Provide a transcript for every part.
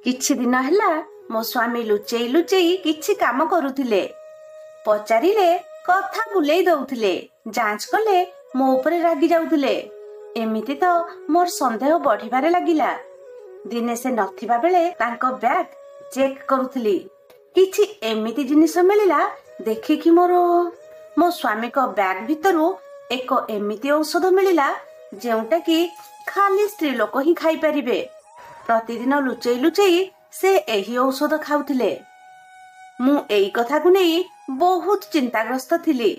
କିଛି ଦିନ ହେଲା ମୋ ସ୍ୱାମୀ ଲୁଚେଇ ଲୁଚେଇ କିଛି କାମ କରୁଥିଲେ। ପଚାରିଲେ କଥା ବୁଲେଇ ଦଉଥିଲେ, ଯାଞ୍ଚ କଲେ ମୋ ଉପରେ ରାଗି ଯାଉଥିଲେ। ଏମିତି ତ ମୋର ସନ୍ଦେହ ବଢିବାରେ ଲାଗିଲା। ଦିନେ ସେ ନଥିବା ବେଳେ ତାଙ୍କ ବ୍ୟାଗ ଚେକ୍ କରୁଥିଲି। କିଛି ଏମିତି ଜିନିଷ ମିଳିଲା ଦେଖିକି ମୋ ସ୍ୱାମୀଙ୍କ ବ୍ୟାଗ ଭିତରୁ ଏକ ଏମିତି ଔଷଧ ମିଳିଲା ଯେଉଁଟା କି ଖାଲି ସ୍ତ୍ରୀ ଲୋକ ହିଁ ଖାଇପାରିବେ। ପ୍ରତିଦିନ ଲୁଚେଇ ଲୁଚେଇ ସେ ଏହି ଔଷଧ ଖାଉଥିଲେ। ମୁଁ ଏଇ କଥାକୁ ନେଇ ବହୁତ ଚିନ୍ତାଗ୍ରସ୍ତ ଥିଲି,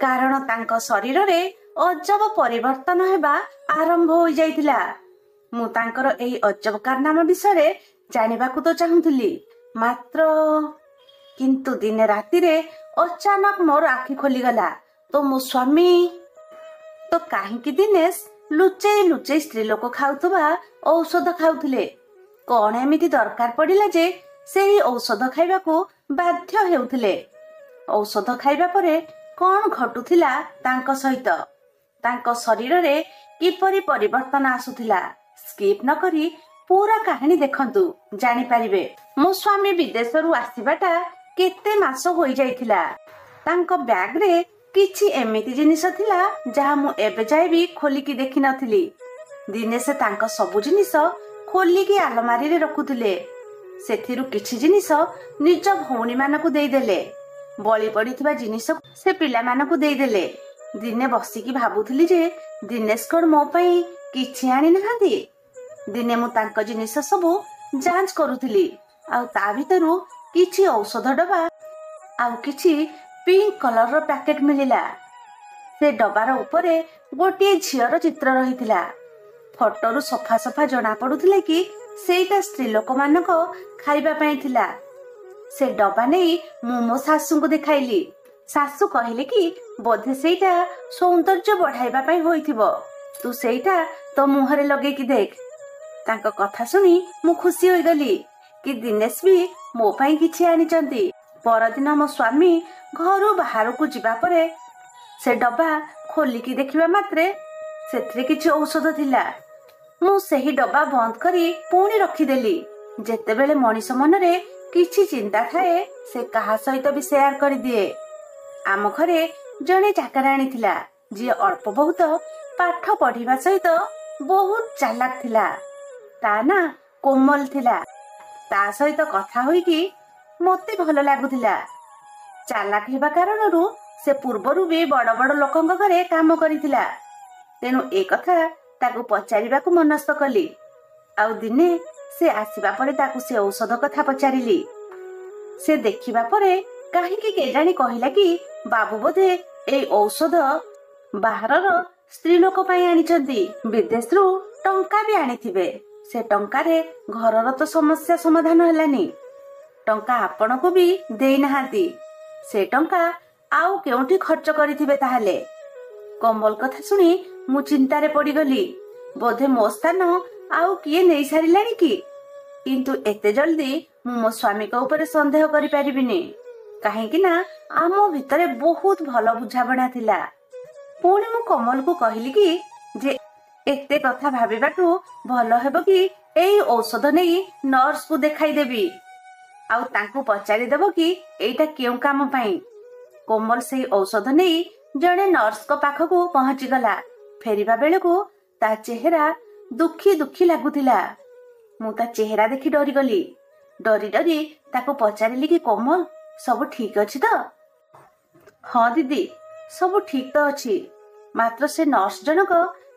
କାରଣ ତାଙ୍କ ଶରୀରରେ ଅଜବ ପରିବର୍ତ୍ତନ ହେବା ଆରମ୍ଭ ହୋଇଯାଇଥିଲା। ମୁଁ ତାଙ୍କର ଏହି ଅଜବ କାରନାମା ବିଷୟରେ ଜାଣିବାକୁ ତ ଚାହୁଁଥିଲି ମାତ୍ର, କିନ୍ତୁ ଦିନେ ରାତିରେ ଅଚାନକ ମୋର ଆଖି ଖୋଲିଗଲା ତ ମୋ ସ୍ୱାମୀ ତ କାହିଁକି ଦିନେଶ ଲୁଚେଇ ଲୁଚେଇ ସ୍ତ୍ରୀ ଲୋକ ଖାଉଥିବା ଔଷଧ ଖାଉଥିଲେ? କଣ ଏମିତି ଦରକାର ପଡିଲା ଯେ ସେହି ଔଷଧ ଖାଇବାକୁ ବାଧ୍ୟ ହେଉଥିଲେ? ଔଷଧ ଖାଇବା ପରେ କଣ ଘଟୁଥିଲା ତାଙ୍କ ସହିତ? ତାଙ୍କ ଶରୀରରେ କିପରି ପରିବର୍ତ୍ତନ ଆସୁଥିଲା? ସ୍କିପ୍ ନ କରି ପୁରା କାହାଣୀ ଦେଖନ୍ତୁ, ଜାଣିପାରିବେ। ମୋ ସ୍ୱାମୀ ବିଦେଶରୁ ଆସିବାଟା କେତେ ମାସ ହୋଇଯାଇଥିଲା। ତାଙ୍କ ବ୍ୟାଗରେ କିଛି ଏମିତି ଜିନିଷ ଥିଲା ଯାହା ମୁଁ ଏବେ ଯାଏ ବି ଖୋଲିକି ଦେଖିନଥିଲି। ଦିନେ ସେ ତାଙ୍କ ସବୁ ଜିନିଷ ଖୋଲିକି ଆଲମାରିରେ ରଖୁଥିଲେ। ସେଥିରୁ କିଛି ଜିନିଷ ନିଜ ଭଉଣୀ ମାନଙ୍କୁ ଦେଇଦେଲେ। ବଳି ପଡିଥିବା ଜିନିଷ ସେ ପିଲାମାନଙ୍କୁ ଦେଇଦେଲେ। ଦିନେ ବସିକି ଭାବୁଥିଲି ଯେ ଦିନେଶ କଣ ମୋ ପାଇଁ କିଛି ଆଣି ନାହାନ୍ତି। ଦିନେ ମୁଁ ତାଙ୍କ ଜିନିଷ ସବୁ ଯାଞ୍ଚ କରୁଥିଲି, ଆଉ ତା ଭିତରୁ କିଛି ଔଷଧ ଡବା ଆଉ କିଛି ପିଙ୍କ କଲରର ପ୍ୟାକେଟ ମିଳିଲା। ସେ ଡବାର ଉପରେ ଗୋଟିଏ ଝିଅର ଚିତ୍ର ରହିଥିଲା। ଫଟୋରୁ ସଫା ସଫା ଜଣା ପଡୁଥିଲା କି ସେଇଟା ସ୍ତ୍ରୀ ଲୋକମାନଙ୍କ ଖାଇବା ପାଇଁ ଥିଲା। ସେ ଡବା ନେଇ ମୁଁ ମୋ ଶାଶୁଙ୍କୁ ଦେଖାଇଲି। ଶାଶୁ କହିଲେ କି ବୋଧେ ସେଇଟା ସୌନ୍ଦର୍ଯ୍ୟ ବଢାଇବା ପାଇଁ ହୋଇଥିବ, ତୁ ସେଇଟା ତୋ ମୁହଁରେ ଲଗେଇକି ଦେଖ। ତାଙ୍କ କଥା ଶୁଣି ମୁଁ ଖୁସି ହୋଇଗଲି କି ଦିନେଶ ବି ମୋ ପାଇଁ କିଛି ଆଣିଛନ୍ତି। ପରଦିନ ମୋ ସ୍ୱାମୀ ଘରୁ ବାହାରକୁ ଯିବା ପରେ ସେ ଡବା ଖୋଲିକି ଦେଖିବା ମାତ୍ରେ ସେଥିରେ କିଛି ଔଷଧ ଥିଲା। ମୁଁ ସେହି ଡବା ବନ୍ଦ କରି ପୁଣି ରଖିଦେଲି। ଯେତେବେଳେ ମଣିଷ ମନରେ କିଛି ଚିନ୍ତା ଥାଏ ସେ କାହା ସହିତ ବି ସେୟାର କରିଦିଏ। ଆମ ଘରେ ଜଣେ ଚାକରାଣୀ ଥିଲା ଯିଏ ଅଳ୍ପ ବହୁତ ପାଠ ପଢିବା ସହିତ ବହୁତ ଚାଲାକ ଥିଲା। ତା ନାଁ କୋମଲ ଥିଲା। ତା ସହିତ କଥା ହୋଇକି ମତେ ଭଲ ଲାଗୁଥିଲା। ଚାଲାକ ହେବା କାରଣରୁ ସେ ପୂର୍ବରୁ ବି ବଡ ବଡ ଲୋକଙ୍କ ଘରେ କାମ କରିଥିଲା। ତେଣୁ ଏ କଥା ତାକୁ ପଚାରିବାକୁ ମନସ୍ଥ କଲି। ଆଉ ଦିନେ ସେ ଆସିବା ପରେ ତାକୁ ସେ ଔଷଧ କଥା ପଚାରିଲି। ସେ ଦେଖିବା ପରେ କାହିଁକି କେଜାଣି କହିଲା କି ବାବୁ ବୋଧେ ଏଇ ଔଷଧ ବାହାରର ସ୍ତ୍ରୀ ଲୋକ ପାଇଁ ଆଣିଛନ୍ତି। ବିଦେଶରୁ ଟଙ୍କା ବି ଆଣିଥିବେ। ସେ ଟଙ୍କାରେ ଘରର ତ ସମସ୍ୟା ସମାଧାନ ହେଲାନି, ଟଙ୍କା ଆପଣଙ୍କୁ ବି ଦେଇନାହାନ୍ତି। ସେ ଟଙ୍କା ଆଉ କେଉଁଠି ଖର୍ଚ୍ଚ କରିଥିବେ ତାହେଲେ। କୋମଲ କଥା ଶୁଣି ମୁଁ ଚିନ୍ତାରେ ପଡିଗଲି। ବୋଧେ ମୋ ସ୍ଥାନ ଆଉ କିଏ ନେଇ ସାରିଲାଣି କି? କିନ୍ତୁ ଏତେ ଜଲ୍ଦି ମୁଁ ମୋ ସ୍ୱାମୀଙ୍କ ଉପରେ ସନ୍ଦେହ କରିପାରିବିନି, କାହିଁକି ନା ଆମ ଭିତରେ ବହୁତ ଭଲ ବୁଝାବଣା ଥିଲା। ପୁଣି ମୁଁ କୋମଲକୁ କହିଲି କି ଯେ ଏତେ କଥା ଭାବିବାଠୁ ଭଲ ହେବ କି ଏଇ ଔଷଧ ନେଇ ନର୍ସକୁ ଦେଖାଇଦେବି, ଆଉ ତାଙ୍କୁ ପଚାରିଦେବ କି ଏଇଟା କେଉଁ କାମ ପାଇଁ। କୋମଲ ସେଇ ଔଷଧ ନେଇ ଜଣେ ନର୍ସଙ୍କ ପାଖକୁ ପହଞ୍ଚିଗଲା। ଫେରିବା ବେଳକୁ ତା ଚେହେରା ଦୁଃଖୀ ଦୁଃଖୀ ଲାଗୁଥିଲା। ମୁଁ ତା ଚେହେରା ଦେଖି ଡରିଗଲି। ଡରି ଡରି ତାକୁ ପଚାରିଲି କି କୋମଲ ସବୁ ଠିକ ଅଛି ତ? ହଁ ଦିଦି, ସବୁ ଠିକ ତ ଅଛି, ମାତ୍ର ସେ ନର୍ସ ଜଣକ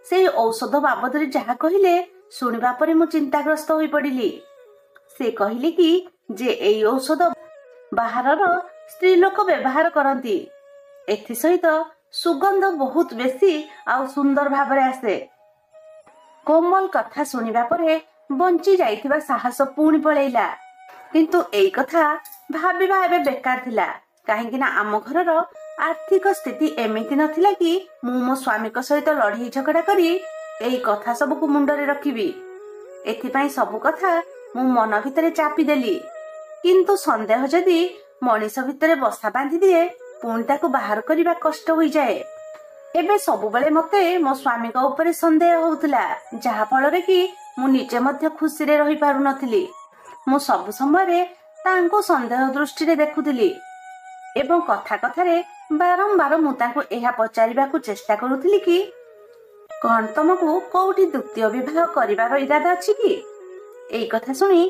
ସେଇ ଔଷଧ ବାବଦରେ ଯାହା କହିଲେ ଶୁଣିବା ପରେ ମୁଁ ଚିନ୍ତାଗ୍ରସ୍ତ ହୋଇପଡିଲି। ସେ କହିଲେ କି ଯେ ଏଇ ଔଷଧ ବାହାରର ସ୍ତ୍ରୀ ଲୋକ ବ୍ୟବହାର କରନ୍ତି। ଏଥିସହିତ ସୁଗନ୍ଧ ବହୁତ ବେଶୀ ଆଉ ସୁନ୍ଦର ଭାବରେ ଆସେ। କୋମଲ କଥା ଶୁଣିବା ପରେ ବଞ୍ଚି ଯାଇଥିବା ସାହସ ପୁଣି ପଳେଇଲା। କିନ୍ତୁ ଏଇ କଥା ଭାବିବା ଏବେ ବେକାର ଥିଲା, କାହିଁକି ନା ଆମ ଘରର ଆର୍ଥିକ ସ୍ଥିତି ଏମିତି ନଥିଲା କି ମୁଁ ମୋ ସ୍ୱାମୀଙ୍କ ସହିତ ଲଢେଇ ଝଗଡା କରି ଏଇ କଥା ସବୁକୁ ମୁଣ୍ଡରେ ରଖିବି। ଏଥିପାଇଁ ସବୁ କଥା ମୁଁ ମନ ଭିତରେ ଚାପିଦେଲି। କିନ୍ତୁ ସନ୍ଦେହ ଯଦି ମଣିଷ ଭିତରେ ବସା ବାନ୍ଧି ଦିଏ ପୁଣି ତାକୁ ବାହାର କରିବା କଷ୍ଟ ହୋଇଯାଏ। ଏବେ ସବୁବେଳେ ମତେ ମୋ ସ୍ୱାମୀଙ୍କ ଉପରେ ସନ୍ଦେହ ହଉଥିଲା, ଯାହା ଫଳରେ କି ମୁଁ ନିଜେ ମଧ୍ୟ ଖୁସିରେ ରହିପାରୁନଥିଲି। ମୁଁ ସବୁ ସମୟରେ ତାଙ୍କୁ ସନ୍ଦେହ ଦୃଷ୍ଟିରେ ଦେଖୁଥିଲି ଏବଂ କଥା କଥାରେ ବାରମ୍ବାର ମୁଁ ତାଙ୍କୁ ଏହା ପଚାରିବାକୁ ଚେଷ୍ଟା କରୁଥିଲି କି କଣ ତମକୁ କୋଉଠି ଦ୍ୱିତୀୟ ବିବାହ କରିବାର ଇରାଦା ଅଛି କି? ଏଇ କଥା ଶୁଣି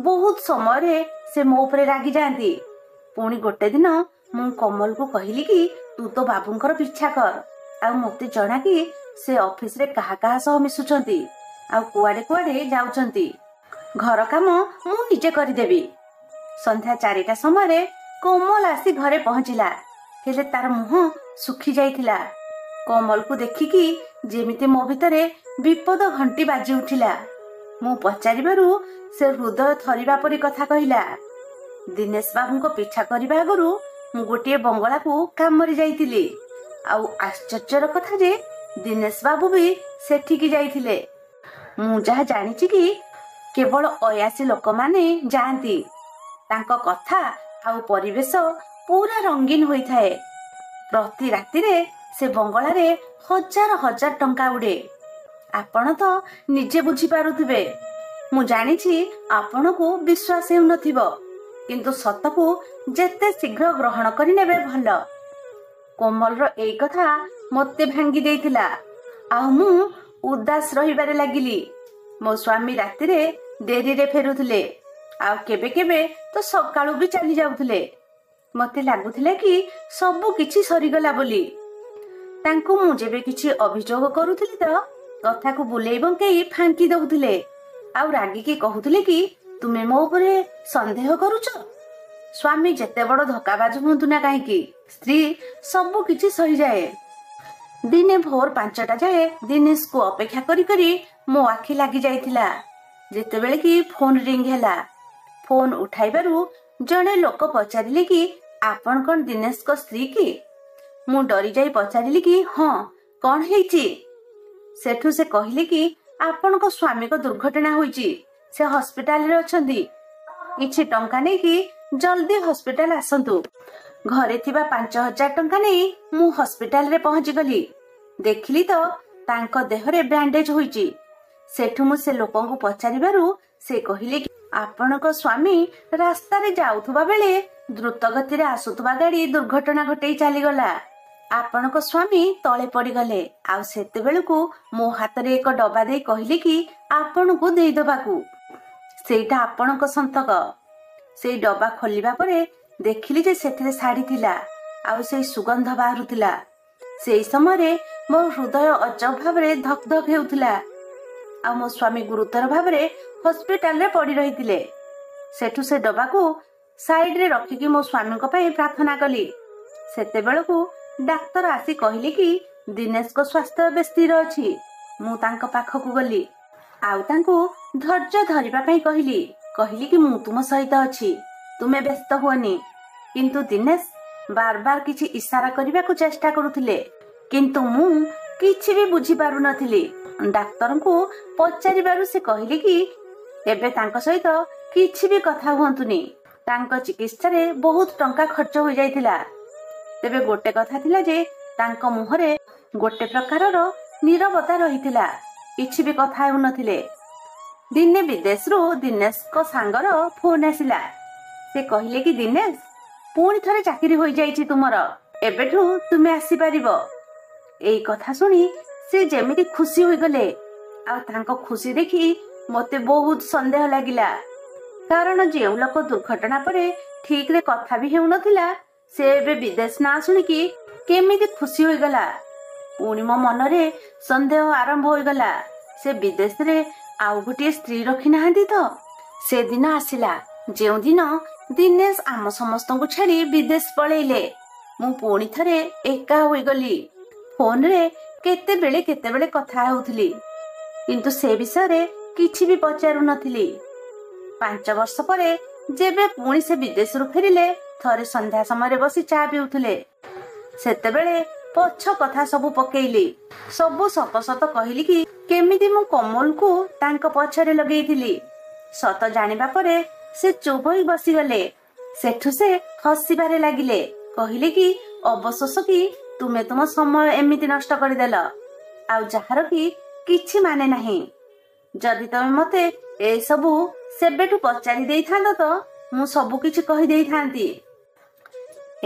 ବହୁତ ସମୟରେ ସେ ମୋ ଉପରେ ରାଗି ଯାଆନ୍ତି। ପୁଣି ଗୋଟେ ଦିନ ମୁଁ କମଲକୁ କହିଲି କି ତୁ ତ ବାବୁଙ୍କର ପିଛା କର, ଆଉ ମତେ ଜଣା କି ସେ ଅଫିସରେ କାହା କାହା ସହ ମିଶୁଛନ୍ତି ଆଉ କୁଆଡେ କୁଆଡେ ଯାଉଛନ୍ତି। ଘର କାମ ମୁଁ ନିଜେ କରିଦେବି। ସନ୍ଧ୍ୟା 4ଟା ସମୟରେ କୋମଲ ଆସି ଘରେ ପହଞ୍ଚିଲା, ହେଲେ ତାର ମୁହଁ ଶୁଖି ଯାଇଥିଲା। କମଲକୁ ଦେଖିକି ଯେମିତି ମୋ ଭିତରେ ବିପଦ ଘଣ୍ଟି ବାଜି ଉଠିଲା। ମୁଁ ପଚାରିବାରୁ ସେ ହୃଦୟ ଥରିବା ପରି କଥା କହିଲା। ଦିନେଶ ବାବୁଙ୍କ ପିଛା କରିବା ଆଗରୁ ମୁଁ ଗୋଟିଏ ବଙ୍ଗଳାକୁ କାମରେ ଯାଇଥିଲି, ଆଉ ଆଶ୍ଚର୍ଯ୍ୟର କଥା ଯେ ଦିନେଶ ବାବୁ ବି ସେଠିକି ଯାଇଥିଲେ। ମୁଁ ଯାହା ଜାଣିଛି କି କେବଳ ଅୟାସୀ ଲୋକମାନେ ଯାଆନ୍ତି। ତାଙ୍କ କଥା ଆଉ ପରିବେଶ ପୁରା ରଙ୍ଗୀନ ହୋଇଥାଏ। ପ୍ରତି ରାତିରେ ସେ ବଙ୍ଗଳାରେ ହଜାର ହଜାର ଟଙ୍କା ଉଡେ। ଆପଣ ତ ନିଜେ ବୁଝିପାରୁଥିବେ। ମୁଁ ଜାଣିଛି ଆପଣଙ୍କୁ ବିଶ୍ୱାସ ହେଉନଥିବ, କିନ୍ତୁ ସତକୁ ଯେତେ ଶୀଘ୍ର ଗ୍ରହଣ କରିନେବେ ଭଲ। କୋମଲର ଏଇ କଥା ମୋତେ ଭାଙ୍ଗି ଦେଇଥିଲା, ଆଉ ମୁଁ ଉଦାସ ରହିବାରେ ଲାଗିଲି। ମୋ ସ୍ୱାମୀ ରାତିରେ ଡେରିରେ ଫେରୁଥିଲେ, ଆଉ କେବେ କେବେ ତ ସକାଳୁ ବି ଚାଲି ଯାଉଥିଲେ। ମତେ ଲାଗୁଥିଲା କି ସବୁ କିଛି ସରିଗଲା ବୋଲି। ତାଙ୍କୁ ମୁଁ ଯେବେ କିଛି ଅଭିଯୋଗ କରୁଥିଲି ତ କଥାକୁ ବୁଲେଇ ବଙ୍କେଇ ଫାଙ୍କି ଦଉଥିଲେ, ଆଉ ରାଗିକି କହୁଥିଲେ କି ତୁମେ ମୋ ଉପରେ ସନ୍ଦେହ କରୁଛ। ସ୍ୱାମୀ ଯେତେ ବଡ ଧୋକାବାଜ ହୁଅନ୍ତୁ ନା କାହିଁକି, ସ୍ତ୍ରୀ ସବୁ କିଛି ସହିଯାଏ। ଦିନେ ଭୋର 5ଟା ଯାଏ ଦିନେଶକୁ ଅପେକ୍ଷା କରି କରି ମୋ ଆଖି ଲାଗି ଯାଇଥିଲା। ଯେତେବେଳେ କି ଫୋନ ରିଙ୍ଗ ହେଲା, ଫୋନ ଉଠାଇବାରୁ ଜଣେ ଲୋକ ପଚାରିଲେ କି ଆପଣ କଣ ଦିନେଶଙ୍କ ସ୍ତ୍ରୀ କି? ମୁଁ ଡରି ଯାଇ ପଚାରିଲି କି ହଁ, କଣ ହେଇଛି? ସେଠୁ ସେ କହିଲେ କି ଆପଣଙ୍କ ସ୍ୱାମୀଙ୍କ ଦୁର୍ଘଟଣା ହୋଇଛି, ସେ ହସ୍ପିଟାଲରେ ଅଛନ୍ତି। କିଛି ଟଙ୍କା ନେଇକି ଜଲ୍ଦି ହସ୍ପିଟାଲ ଆସନ୍ତୁ। ଘରେ ଥିବା 5,000 ଟଙ୍କା ନେଇ ମୁଁ ହସ୍ପିଟାଲରେ ପହଞ୍ଚିଗଲି। ଦେଖିଲି ତ ତାଙ୍କ ଦେହରେ ବ୍ୟାଣ୍ଡେଜ ହୋଇଛି। ସେଠୁ ମୁଁ ସେ ଲୋକଙ୍କୁ ପଚାରିବାରୁ ସେ କହିଲେ କି ଆପଣଙ୍କ ସ୍ୱାମୀ ରାସ୍ତାରେ ଯାଉଥିବା ବେଳେ ଦ୍ରୁତ ଗତିରେ ଆସୁଥିବା ଗାଡି ଦୁର୍ଘଟଣା ଘଟେଇ ଚାଲିଗଲା। ଆପଣଙ୍କ ସ୍ୱାମୀ ତଳେ ପଡିଗଲେ, ଆଉ ସେତେବେଳକୁ ମୋ ହାତରେ ଏକ ଡବା ଦେଇ କହିଲେ କି ଆପଣଙ୍କୁ ଦେଇଦବାକୁ। ସେଇଟା ଆପଣଙ୍କ ସନ୍ତକ। ସେଇ ଡବା ଖୋଲିବା ପରେ ଦେଖିଲି ଯେ ସେଥିରେ ଶାଢୀ ଥିଲା, ଆଉ ସେଇ ସୁଗନ୍ଧ ବାହାରୁଥିଲା। ସେଇ ସମୟରେ ମୋ ହୃଦୟ ଅଜବ ଭାବରେ ଧକ ଧକ ହେଉଥିଲା, ଆଉ ମୋ ସ୍ୱାମୀ ଗୁରୁତର ଭାବରେ ହସ୍ପିଟାଲରେ ପଡି ରହିଥିଲେ। ସେଠୁ ସେ ଡବାକୁ ସାଇଡରେ ରଖିକି ମୋ ସ୍ୱାମୀଙ୍କ ପାଇଁ ପ୍ରାର୍ଥନା କଲି। ସେତେବେଳକୁ ଡାକ୍ତର ଆସି କହିଲେ କି ଦିନେଶଙ୍କ ସ୍ୱାସ୍ଥ୍ୟ ଏବେ ସ୍ଥିର ଅଛି। ମୁଁ ତାଙ୍କ ପାଖକୁ ଗଲି, ଆଉ ତାଙ୍କୁ ଧୈର୍ଯ୍ୟ ଧରିବା ପାଇଁ କହିଲି କି ମୁଁ ତୁମ ସହିତ ଅଛି, ତୁମେ ବ୍ୟସ୍ତ ହୁଅନି। କିନ୍ତୁ ଦିନେଶ ବାର ବାର କିଛି ଇସାରା କରିବାକୁ ଚେଷ୍ଟା କରୁଥିଲେ, କିନ୍ତୁ ମୁଁ କିଛି ବି ବୁଝିପାରୁନଥିଲି। ଡାକ୍ତରଙ୍କୁ ପଚାରିବାରୁ ସେ କହିଲେ କି ଏବେ ତାଙ୍କ ସହିତ କିଛି ବି କଥା ହୁଅନ୍ତୁନି, ତାଙ୍କ ଚିକିତ୍ସାରେ ବହୁତ ଟଙ୍କା ଖର୍ଚ୍ଚ ହୋଇଯାଇଥିଲା। ତେବେ ଗୋଟେ କଥା ଥିଲା ଯେ ତାଙ୍କ ମୁହଁରେ ଗୋଟେ ପ୍ରକାରର ନୀରବତା ରହିଥିଲା, କିଛି ବି କଥା ହେଉନଥିଲେ। ଦିନେ ବିଦେଶରୁ ଦିନେଶଙ୍କ ସାଙ୍ଗର ଫୋନ ଆସିଲା। ସେ କହିଲେ କି ଦିନେଶ, ପୁଣି ଥରେ ଚାକିରି ହୋଇଯାଇଛି ତୁମର, ଏବେଠୁ ତୁମେ ଆସିପାରିବ। ଏଇ କଥା ଶୁଣି ସେ ଯେମିତି ଖୁସି ହୋଇଗଲେ, ଆଉ ତାଙ୍କ ଖୁସି ଦେଖି ମତେ ବହୁତ ସନ୍ଦେହ ଲାଗିଲା। କାରଣ ଯେଉଁ ଲୋକ ଦୁର୍ଘଟଣା ପରେ ଠିକରେ କଥା ବି ହେଉନଥିଲା, ସେ ଏବେ ବିଦେଶ ନାଁ ଶୁଣିକି କେମିତି ଖୁସି ହୋଇଗଲା। ପୁଣି ମୋ ମନରେ ସନ୍ଦେହ ଆରମ୍ଭ ହୋଇଗଲା, ସେ ବିଦେଶରେ ଆଉ ଗୋଟିଏ ସ୍ତ୍ରୀ ରଖିନାହାନ୍ତି ତ। ସେଦିନ ଆସିଲା ଯେଉଁଦିନ ଦିନେଶ ଆମ ସମସ୍ତଙ୍କୁ ଛାଡି ବିଦେଶ ପଳେଇଲେ। ମୁଁ ପୁଣି ଥରେ ଏକା ହୋଇଗଲି। ଫୋନରେ କେତେବେଳେ କଥା ହେଉଥିଲି, କିନ୍ତୁ ସେ ବିଷୟରେ କିଛି ବି ପଚାରୁନଥିଲି। 5 ବର୍ଷ ପରେ ଯେବେ ପୁଣି ସେ ବିଦେଶରୁ ଫେରିଲେ, ଥରେ ସନ୍ଧ୍ୟା ସମୟରେ ବସି ଚା ପିଉଥିଲେ। ସେତେବେଳେ ପଛ କଥା ସବୁ ପକେଇଲି, ସବୁ ସତ ସତ କହିଲି କି କେମିତି ମୁଁ କମଲକୁ ତାଙ୍କ ପଛରେ ଲଗେଇଥିଲି। ସତ ଜାଣିବା ପରେ ସେ ଚୁପ ହୋଇ ବସିଗଲେ। ସେଠୁ ସେ ହସିବାରେ ଲାଗିଲେ, କହିଲେ କି ଅବଶୋଷ କି ତୁମେ ତୁମ ସମୟ ଏମିତି ନଷ୍ଟ କରିଦେଲ, ଆଉ ଯାହାର କି କିଛି ମାନେ ନାହିଁ। ଯଦି ତମେ ମତେ ଏସବୁ ସେବେଠୁ ପଚାରି ଦେଇଥାନ୍ତ ତ ମୁଁ ସବୁ କିଛି କହିଦେଇଥାନ୍ତି।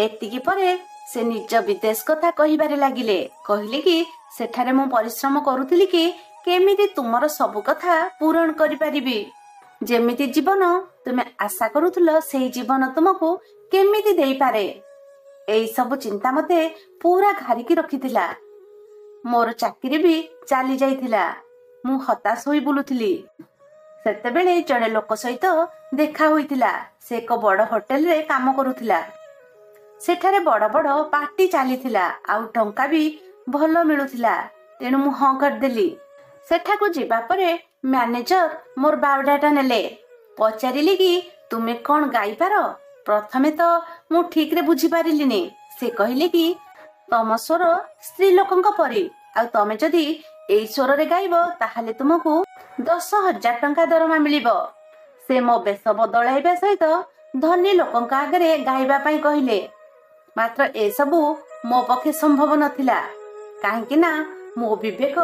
ଏତିକି ପରେ ସେ ନିଜ ବିଦେଶ କଥା କହିବାରେ ଲାଗିଲେ। କହିଲେ କି ସେଠାରେ ମୁଁ ପରିଶ୍ରମ କରୁଥିଲି କି କେମିତି ତୁମର ସବୁ କଥା ପୂରଣ କରିପାରିବି। ଯେମିତି ଜୀବନ ତୁମେ ଆଶା କରୁଥିଲ ସେଇ ଜୀବନ ତୁମକୁ କେମିତି ଦେଇପାରେ। ଏଇ ସବୁ ଚିନ୍ତା ମତେ ପୁରା ଘାରିକି ରଖିଥିଲା। ମୋର ଚାକିରି ବି ଚାଲି ଯାଇଥିଲା। ମୁଁ ହତାଶ ହୋଇ ବୁଲୁଥିଲି। ସେତେବେଳେ ଜଣେ ଲୋକ ସହିତ ଦେଖା ହୋଇଥିଲା। ସେ ଏକ ବଡ଼ ହୋଟେଲରେ କାମ କରୁଥିଲା। ସେଠାରେ ବଡ଼ ବଡ଼ ପାର୍ଟି ଚାଲିଥିଲା ଆଉ ଟଙ୍କା ବି ଭଲ ମିଳୁଥିଲା। ତେଣୁ ମୁଁ ହଁ କରିଦେଲି। ସେଠାକୁ ଯିବା ପରେ ମ୍ୟାନେଜର ମୋର ବାୟୋଡାଟା ନେଲେ। ପଚାରିଲେ କି ତୁମେ କ'ଣ ଗାଇପାର? ପ୍ରଥମେ ତ ମୁଁ ଠିକରେ ବୁଝିପାରିଲିନି। ସେ କହିଲେ କି ତମ ସ୍ୱର ସ୍ତ୍ରୀ ଲୋକଙ୍କ ପରି, ଆଉ ତମେ ଯଦି ଏଇ ସ୍ୱରରେ ଗାଇବ ତାହେଲେ ତୁମକୁ 10,000 ଟଙ୍କା ଦରମା ମିଳିବ। ସେ ମୋ ବେଶ ବଦଳାଇବା ସହିତ ଧନୀ ଲୋକଙ୍କ ଆଗରେ ଗାଇବା ପାଇଁ କହିଲେ। ମାତ୍ର ଏସବୁ ମୋ ପକ୍ଷେ ସମ୍ଭବ ନଥିଲା। କାହିଁକି ନା ମୋ ବିବେକ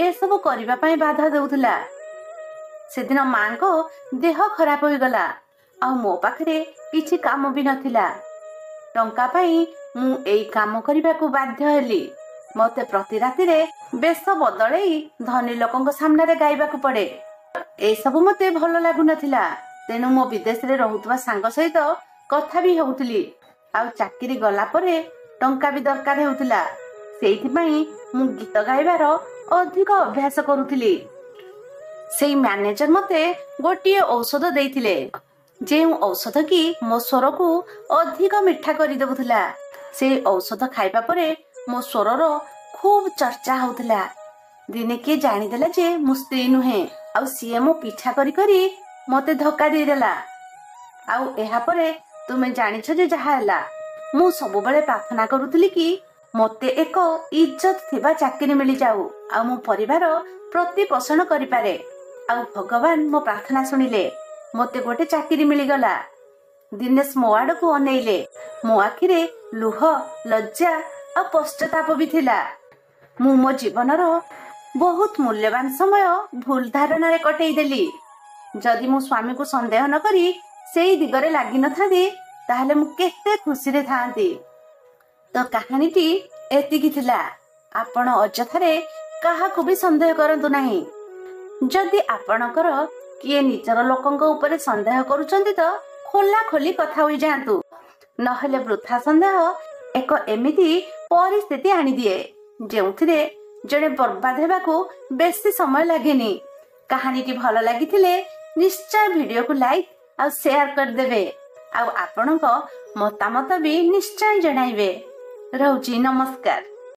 ଏସବୁ କରିବା ପାଇଁ ବାଧା ଦେଉଥିଲା। ସେଦିନ ମାଙ୍କ ଦେହ ଖରାପ ହୋଇଗଲା ଆଉ ମୋ ପାଖରେ କିଛି କାମ ବି ନଥିଲା। ଟଙ୍କା ପାଇଁ ମୁଁ ଏଇ କାମ କରିବାକୁ ବାଧ୍ୟ ହେଲି। ମୋତେ ପ୍ରତି ରାତିରେ ବେଶ ବଦଳେଇ ଧନୀ ଲୋକଙ୍କ ସାମ୍ନାରେ ଗାଇବାକୁ ପଡ଼େ। ଏସବୁ ମୋତେ ଭଲ ଲାଗୁନଥିଲା। ତେଣୁ ମୋ ବିଦେଶରେ ରହୁଥିବା ସାଙ୍ଗ ସହିତ କଥା ବି ହେଉଥିଲି। ଆଉ ଚାକିରି ଗଲା ପରେ ଟଙ୍କା ବି ଦରକାର ହେଉଥିଲା। ସେଇଥିପାଇଁ ମୁଁ ଗୀତ ଗାଇବାର ଅଧିକ ଅଭ୍ୟାସ କରୁଥିଲି। ସେଇ ମ୍ୟାନେଜର ମୋତେ ଗୋଟିଏ ଔଷଧ ଦେଇଥିଲେ, ଯେଉଁ ଔଷଧ କି ମୋ ସ୍ୱରକୁ ଅଧିକ ମିଠା କରିଦେଉଥିଲା। ସେଇ ଔଷଧ ଖାଇବା ପରେ ମୋ ସ୍ୱରର ଖୁବ୍ ଚର୍ଚ୍ଚା ହେଉଥିଲା। ଦିନେ କିଏ ଜାଣିଦେଲା ଯେ ମୁଁ ସ୍ତ୍ରୀ ନୁହେଁ, ଆଉ ସିଏ ମୋ ପିଛା କରି କରି ମୋତେ ଧୋକା ଦେଇଦେଲା। ଆଉ ଏହାପରେ ତୁମେ ଜାଣିଛ ଯେ ଯାହା ହେଲା। ମୁଁ ସବୁବେଳେ ପ୍ରାର୍ଥନା କରୁଥିଲି କି ମୋତେ ଏକ ଇଜ୍ଜତ ଥିବା ଚାକିରି ମିଳିଯାଉ ଆଉ ମୋ ପରିବାର ପ୍ରତିପୋଷଣ କରିପାରେ। ଆଉ ଭଗବାନ ମୋ ପ୍ରାର୍ଥନା ଶୁଣିଲେ। ମୋତେ ଗୋଟେ ଚାକିରି ମିଳିଗଲା। ଦିନେଶ ମୋ ଆଡ଼କୁ ଅନେଇଲେ। ମୋ ଆଖିରେ ଲୁହ, ଲଜ୍ଜା ଆଉ ପଶ୍ଚାତାପ ବି ଥିଲା। ମୁଁ ମୋ ଜୀବନର ବହୁତ ମୂଲ୍ୟବାନ ସମୟ ଭୁଲ ଧାରଣାରେ କଟେଇ ଦେଲି। ଯଦି ମୁଁ ସ୍ୱାମୀକୁ ସନ୍ଦେହ ନ କରି ସେଇ ଦିଗରେ ଲାଗିନଥାନ୍ତି ତାହେଲେ ମୁଁ କେତେ ଖୁସିରେ ଥାଆନ୍ତି। ତ କାହାଣୀଟି ଏତିକି ଥିଲା। ଆପଣ ଅଯଥାରେ କାହାକୁ ବି ସନ୍ଦେହ କରନ୍ତୁ ନାହିଁ। ଯଦି ଆପଣଙ୍କର କିଏ ନିଜର ଲୋକଙ୍କ ଉପରେ ସନ୍ଦେହ କରୁଛନ୍ତି ତ ଖୋଲା ଖୋଲି କଥା ହୋଇଯାଆନ୍ତୁ। ନହେଲେ ବୃଥା ସନ୍ଦେହ ଏକ ଏମିତି ପରିସ୍ଥିତି ଆଣିଦିଏ ଯେଉଁଥିରେ ଜଣେ ବର୍ବାଦ ହେବାକୁ ବେଶୀ ସମୟ ଲାଗେନି। କାହାଣୀଟି ଭଲ ଲାଗିଥିଲେ ନିଶ୍ଚୟ ଭିଡ଼ିଓକୁ ଲାଇକ୍ ଆଉ ସେୟାର କରିଦେବେ। ଆଉ ଆପଣଙ୍କ ମତାମତ ବି ନିଶ୍ଚୟ ଜଣାଇବେ। ରହୁଛି, ନମସ୍କାର।